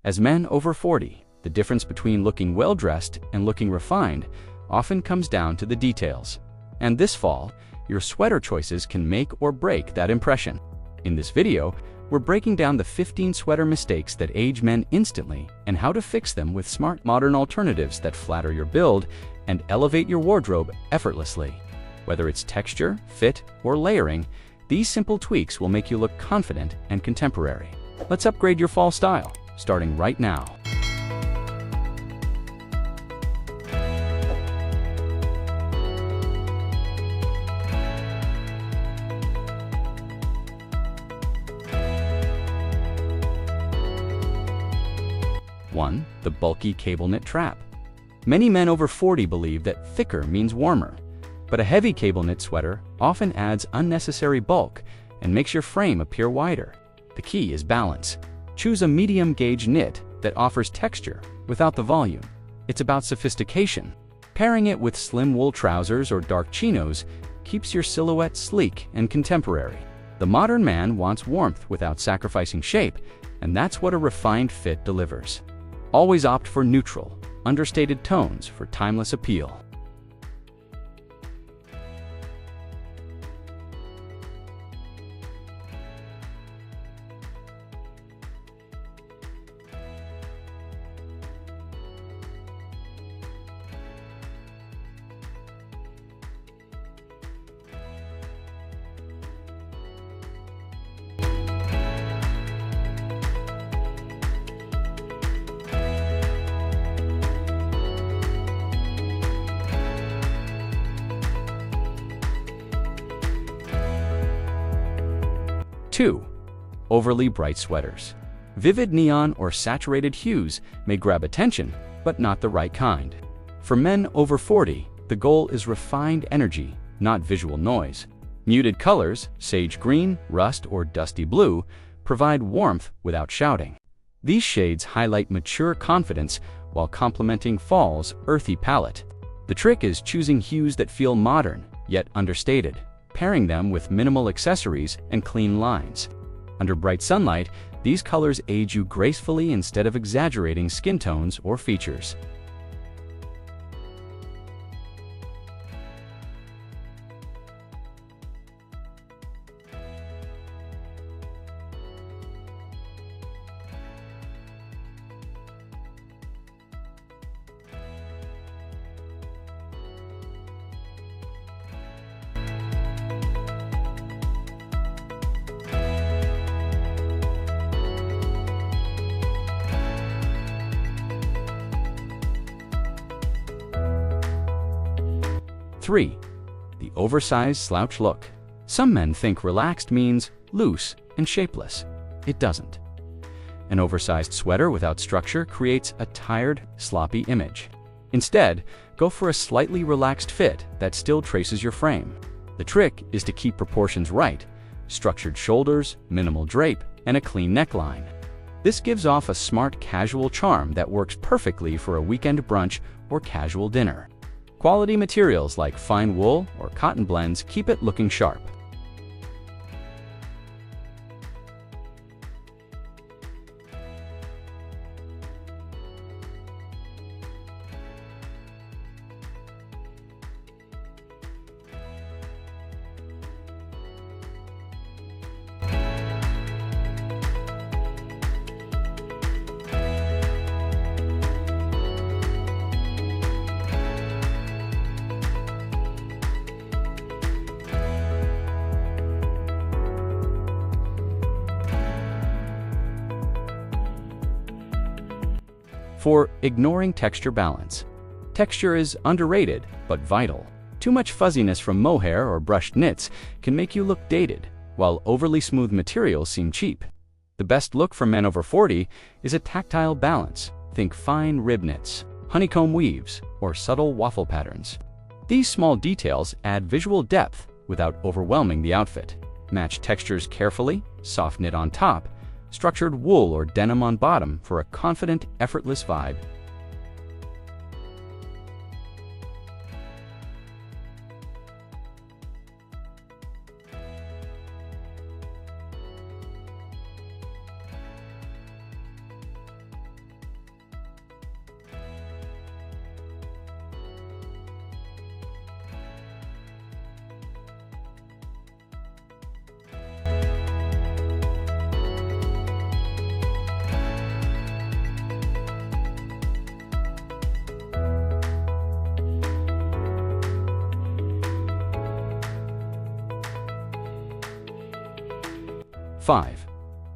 As men over 40, the difference between looking well-dressed and looking refined often comes down to the details. And this fall, your sweater choices can make or break that impression. In this video, we're breaking down the 15 sweater mistakes that age men instantly and how to fix them with smart modern alternatives that flatter your build and elevate your wardrobe effortlessly. Whether it's texture, fit, or layering, these simple tweaks will make you look confident and contemporary. Let's upgrade your fall style, starting right now. One, the bulky cable knit trap. Many men over 40 believe that thicker means warmer, but a heavy cable knit sweater often adds unnecessary bulk and makes your frame appear wider. The key is balance. Choose a medium gauge knit that offers texture without the volume. It's about sophistication. Pairing it with slim wool trousers or dark chinos keeps your silhouette sleek and contemporary. The modern man wants warmth without sacrificing shape, and that's what a refined fit delivers. Always opt for neutral, understated tones for timeless appeal. Two, overly bright sweaters. Vivid neon or saturated hues may grab attention, but not the right kind. For men over 40, the goal is refined energy, not visual noise. Muted colors, sage green, rust, or dusty blue, provide warmth without shouting. These shades highlight mature confidence while complementing fall's earthy palette. The trick is choosing hues that feel modern, yet understated, pairing them with minimal accessories and clean lines. Under bright sunlight, these colors age you gracefully instead of exaggerating skin tones or features. Three, the oversized slouch look. Some men think relaxed means loose and shapeless. It doesn't. An oversized sweater without structure creates a tired, sloppy image. Instead, go for a slightly relaxed fit that still traces your frame. The trick is to keep proportions right: structured shoulders, minimal drape, and a clean neckline. This gives off a smart, casual charm that works perfectly for a weekend brunch or casual dinner. Quality materials like fine wool or cotton blends keep it looking sharp. For ignoring texture balance. Texture is underrated, but vital. Too much fuzziness from mohair or brushed knits can make you look dated, while overly smooth materials seem cheap. The best look for men over 40 is a tactile balance. Think fine rib knits, honeycomb weaves, or subtle waffle patterns. These small details add visual depth without overwhelming the outfit. Match textures carefully, soft knit on top, structured wool or denim on bottom for a confident, effortless vibe. 5.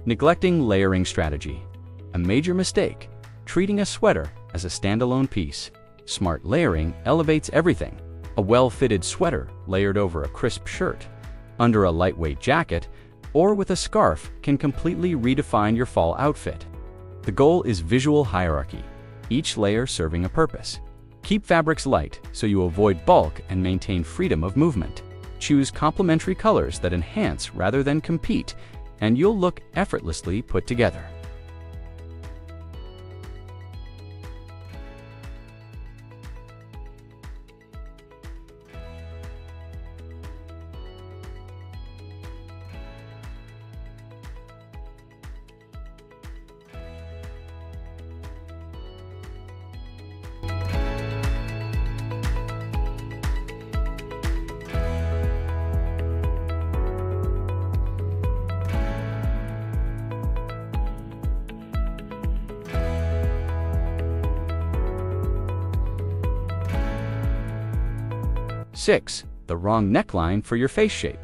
Neglecting layering strategy. A major mistake, treating a sweater as a standalone piece. Smart layering elevates everything. A well-fitted sweater layered over a crisp shirt, under a lightweight jacket, or with a scarf can completely redefine your fall outfit. The goal is visual hierarchy, each layer serving a purpose. Keep fabrics light so you avoid bulk and maintain freedom of movement. Choose complementary colors that enhance rather than compete, and you'll look effortlessly put together. Six, the wrong neckline for your face shape.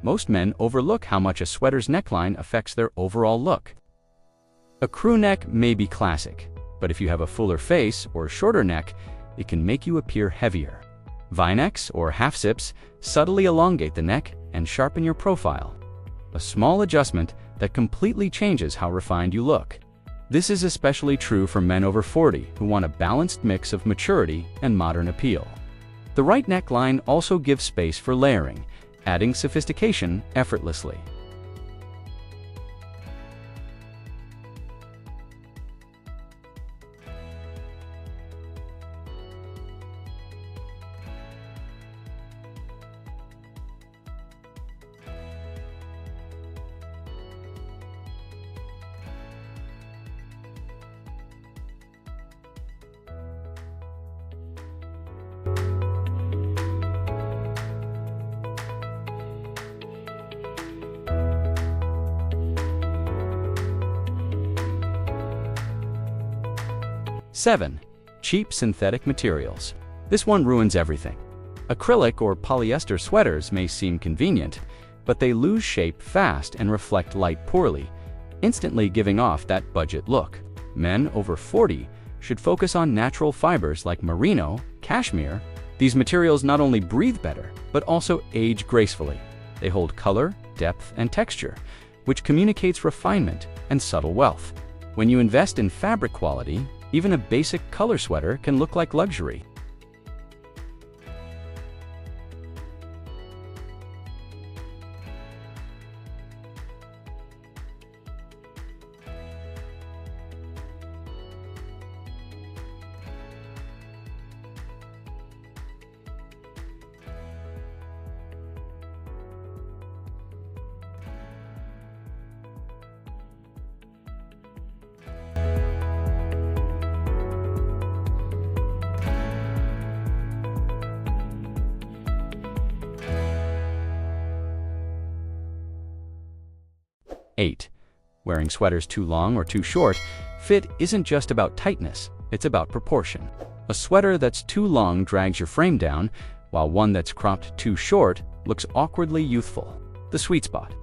Most men overlook how much a sweater's neckline affects their overall look. A crew neck may be classic, but if you have a fuller face or shorter neck, it can make you appear heavier. V-necks or half-zips subtly elongate the neck and sharpen your profile. A small adjustment that completely changes how refined you look. This is especially true for men over 40 who want a balanced mix of maturity and modern appeal. The right neckline also gives space for layering, adding sophistication effortlessly. Seven, cheap synthetic materials. This one ruins everything. Acrylic or polyester sweaters may seem convenient, but they lose shape fast and reflect light poorly, instantly giving off that budget look. Men over 40 should focus on natural fibers like merino, cashmere. These materials not only breathe better, but also age gracefully. They hold color, depth, and texture, which communicates refinement and subtle wealth. When you invest in fabric quality, even a basic color sweater can look like luxury. Eight, wearing sweaters too long or too short. Fit isn't just about tightness, it's about proportion. A sweater that's too long drags your frame down, while one that's cropped too short looks awkwardly youthful. The sweet spot.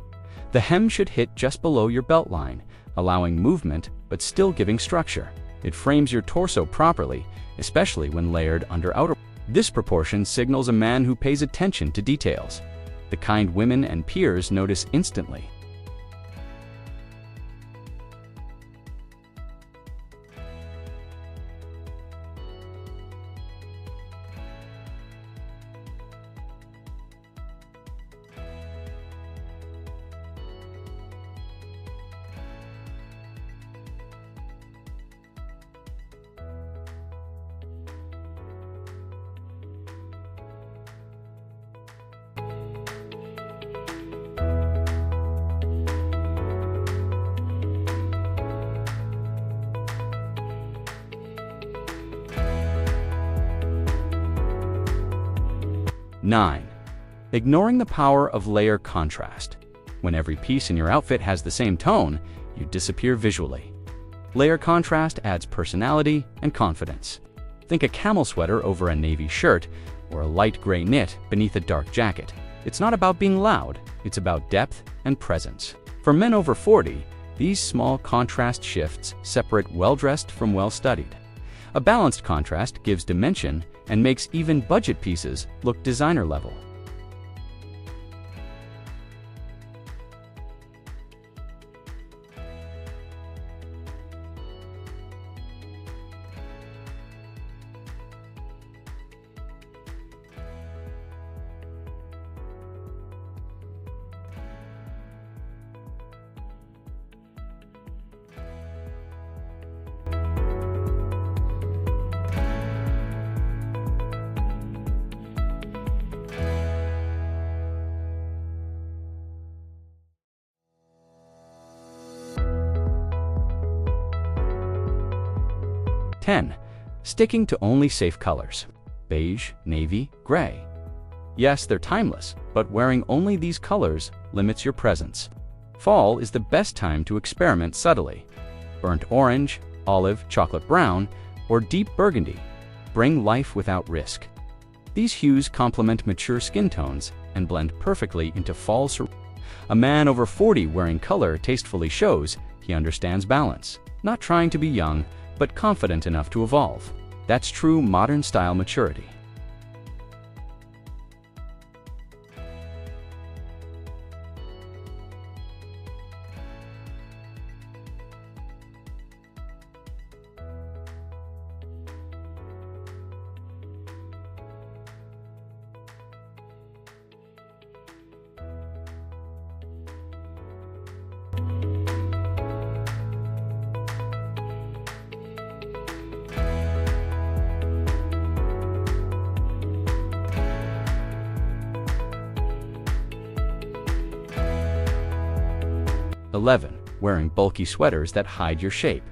The hem should hit just below your belt line, allowing movement but still giving structure. It frames your torso properly, especially when layered under outer. This proportion signals a man who pays attention to details, the kind women and peers notice instantly. Nine, ignoring the power of layer contrast. When every piece in your outfit has the same tone, you disappear visually. Layer contrast adds personality and confidence. Think a camel sweater over a navy shirt, or a light gray knit beneath a dark jacket. It's not about being loud, it's about depth and presence. For men over 40, these small contrast shifts separate well-dressed from well-studied. A balanced contrast gives dimension and makes even budget pieces look designer level. Sticking to only safe colors: beige, navy, gray. Yes, they're timeless, but wearing only these colors limits your presence. Fall is the best time to experiment subtly. Burnt orange, olive, chocolate brown, or deep burgundy bring life without risk. These hues complement mature skin tones and blend perfectly into fall. A man over 40 wearing color tastefully shows he understands balance, not trying to be young, but confident enough to evolve. That's true modern style maturity. Wearing bulky sweaters that hide your shape.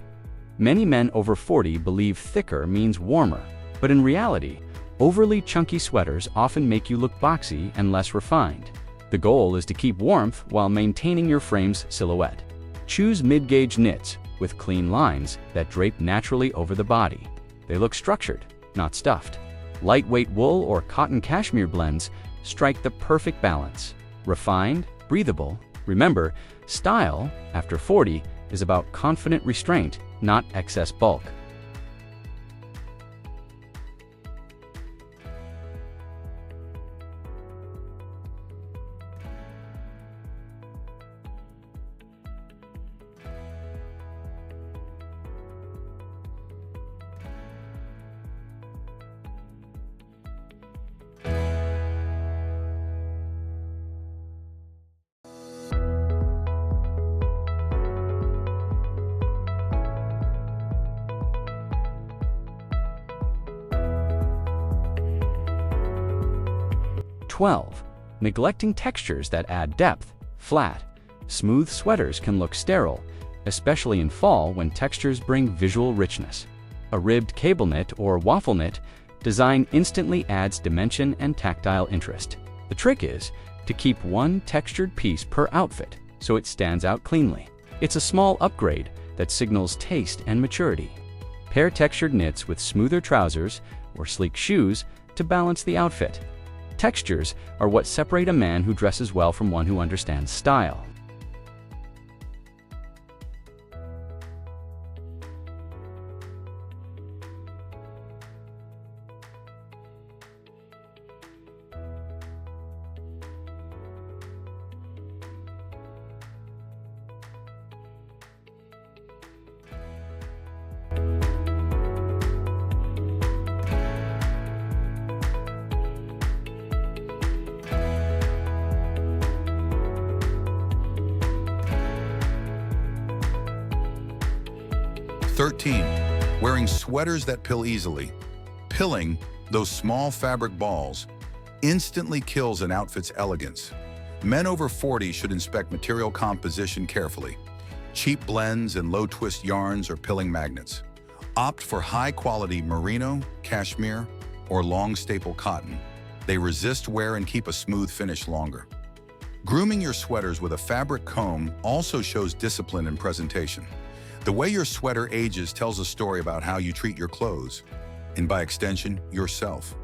Many men over 40 believe thicker means warmer, but in reality, overly chunky sweaters often make you look boxy and less refined. The goal is to keep warmth while maintaining your frame's silhouette. Choose mid-gauge knits with clean lines that drape naturally over the body. They look structured, not stuffed. Lightweight wool or cotton cashmere blends strike the perfect balance. Refined, breathable. Remember, style, after 40, is about confident restraint, not excess bulk. Neglecting textures that add depth. Flat, smooth sweaters can look sterile, especially in fall when textures bring visual richness. A ribbed cable knit or waffle knit design instantly adds dimension and tactile interest. The trick is to keep one textured piece per outfit so it stands out cleanly. It's a small upgrade that signals taste and maturity. Pair textured knits with smoother trousers or sleek shoes to balance the outfit. Textures are what separate a man who dresses well from one who understands style. Wearing sweaters that pill easily. Pilling, those small fabric balls, instantly kills an outfit's elegance. Men over 40 should inspect material composition carefully. Cheap blends and low-twist yarns are pilling magnets. Opt for high-quality merino, cashmere, or long staple cotton. They resist wear and keep a smooth finish longer. Grooming your sweaters with a fabric comb also shows discipline and presentation. The way your sweater ages tells a story about how you treat your clothes, and by extension, yourself.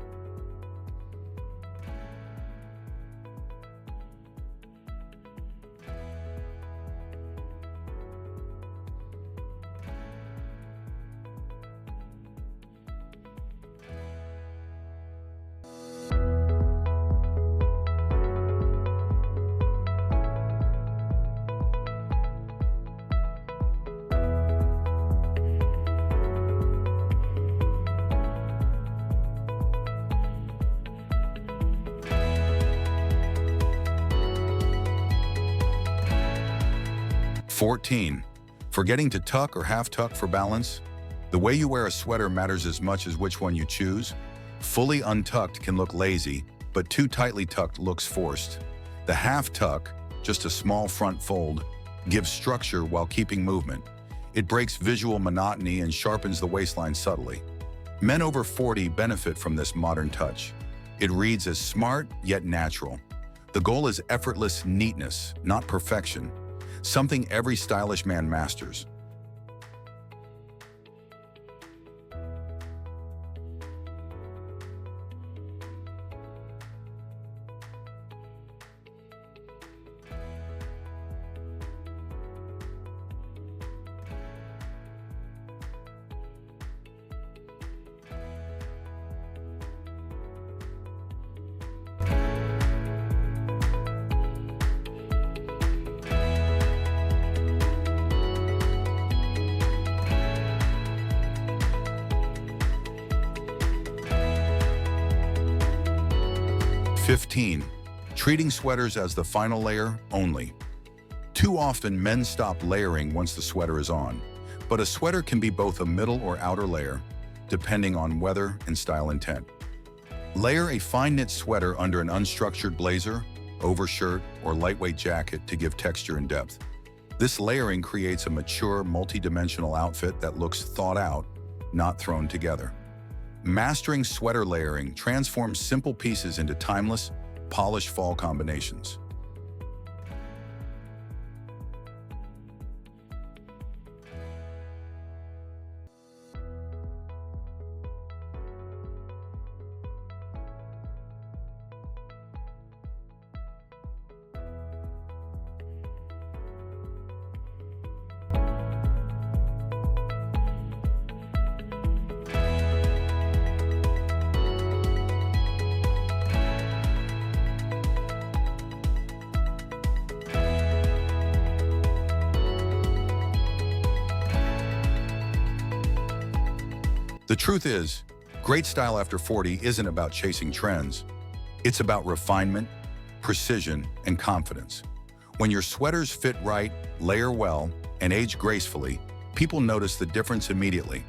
14. Forgetting to tuck or half tuck for balance? The way you wear a sweater matters as much as which one you choose. Fully untucked can look lazy, but too tightly tucked looks forced. The half tuck, just a small front fold, gives structure while keeping movement. It breaks visual monotony and sharpens the waistline subtly. Men over 40 benefit from this modern touch. It reads as smart yet natural. The goal is effortless neatness, not perfection, something every stylish man masters. "15. Treating sweaters as the final layer only. Too often, men stop layering once the sweater is on, but a sweater can be both a middle or outer layer, depending on weather and style intent. Layer a fine knit sweater under an unstructured blazer, overshirt, or lightweight jacket to give texture and depth. This layering creates a mature, multi-dimensional outfit that looks thought out, not thrown together. Mastering sweater layering transforms simple pieces into timeless, polished fall combinations." The truth is, great style after 40 isn't about chasing trends. It's about refinement, precision, and confidence. When your sweaters fit right, layer well, and age gracefully, people notice the difference immediately.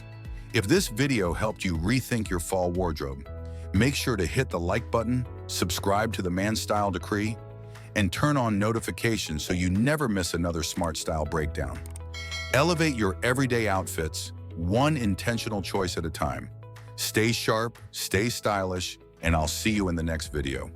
If this video helped you rethink your fall wardrobe, make sure to hit the like button, subscribe to the Man Style Decree, and turn on notifications so you never miss another smart style breakdown. Elevate your everyday outfits, one intentional choice at a time. Stay sharp, stay stylish, and I'll see you in the next video.